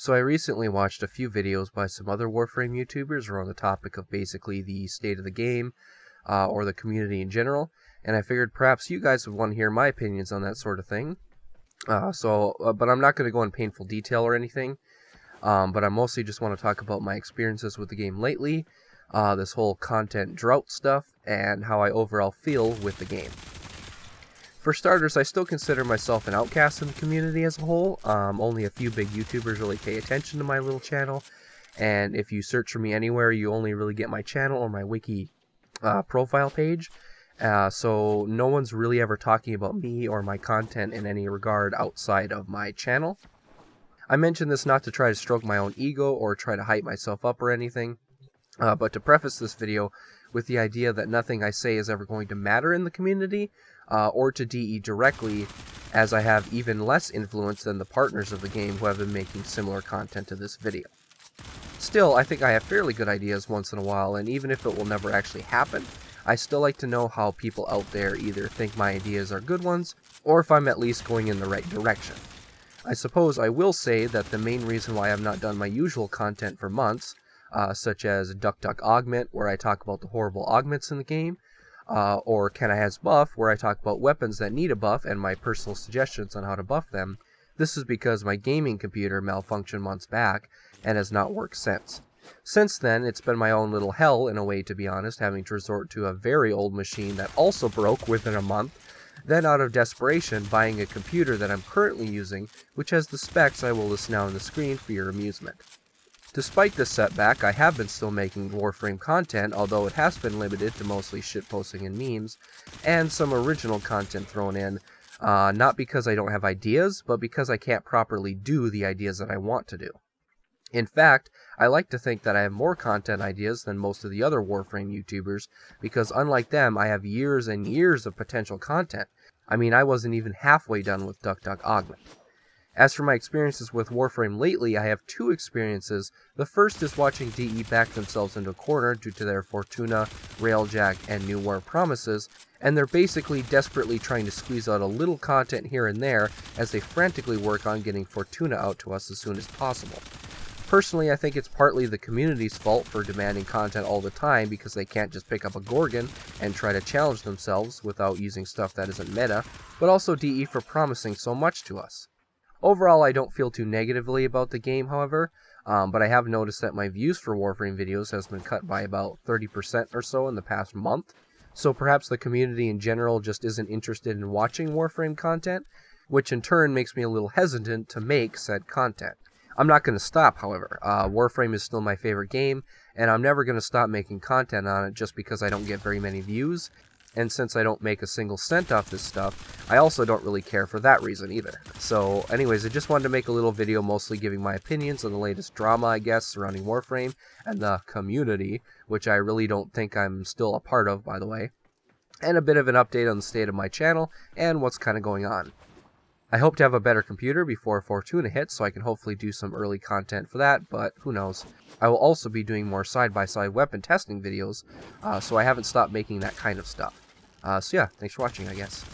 So I recently watched a few videos by some other Warframe YouTubers around the topic of basically the state of the game, or the community in general, and I figured perhaps you guys would want to hear my opinions on that sort of thing. But I'm not going to go in painful detail or anything, but I mostly just want to talk about my experiences with the game lately, this whole content drought stuff, and how I overall feel with the game. For starters, I still consider myself an outcast in the community as a whole. Only a few big YouTubers really pay attention to my little channel, and if you search for me anywhere, you only really get my channel or my wiki profile page. So no one's really ever talking about me or my content in any regard outside of my channel. I mention this not to try to stroke my own ego or try to hype myself up or anything, but to preface this video with the idea that nothing I say is ever going to matter in the community, or to DE directly, as I have even less influence than the partners of the game who have been making similar content to this video. Still, I think I have fairly good ideas once in a while, and even if it will never actually happen, I still like to know how people out there either think my ideas are good ones, or if I'm at least going in the right direction. I suppose I will say that the main reason why I have not done my usual content for months, such as Duck Augment, where I talk about the horrible augments in the game, or Can I Has Buff, where I talk about weapons that need a buff and my personal suggestions on how to buff them. This is because my gaming computer malfunctioned months back and has not worked since. Since then, it's been my own little hell in a way, to be honest, having to resort to a very old machine that also broke within a month, then out of desperation buying a computer that I'm currently using, which has the specs I will list now on the screen for your amusement. Despite this setback, I have been still making Warframe content, although it has been limited to mostly shitposting and memes, and some original content thrown in, not because I don't have ideas, but because I can't properly do the ideas that I want to do. In fact, I like to think that I have more content ideas than most of the other Warframe YouTubers, because unlike them, I have years and years of potential content. I mean, I wasn't even halfway done with Duck Augment. As for my experiences with Warframe lately, I have two experiences. The first is watching DE back themselves into a corner due to their Fortuna, Railjack, and New War promises, and they're basically desperately trying to squeeze out a little content here and there as they frantically work on getting Fortuna out to us as soon as possible. Personally, I think it's partly the community's fault for demanding content all the time because they can't just pick up a Gorgon and try to challenge themselves without using stuff that isn't meta, but also DE for promising so much to us. Overall, I don't feel too negatively about the game, however, but I have noticed that my views for Warframe videos has been cut by about 30% or so in the past month, so perhaps the community in general just isn't interested in watching Warframe content, which in turn makes me a little hesitant to make said content. I'm not going to stop, however. Warframe is still my favorite game, and I'm never going to stop making content on it just because I don't get very many views, and since I don't make a single cent off this stuff, I also don't really care for that reason either. So anyways, I just wanted to make a little video mostly giving my opinions on the latest drama, I guess, surrounding Warframe and the community, which I really don't think I'm still a part of, by the way, and a bit of an update on the state of my channel and what's kind of going on. I hope to have a better computer before Fortuna hits, so I can hopefully do some early content for that, but who knows. I will also be doing more side-by-side weapon testing videos, so I haven't stopped making that kind of stuff. So yeah, thanks for watching, I guess.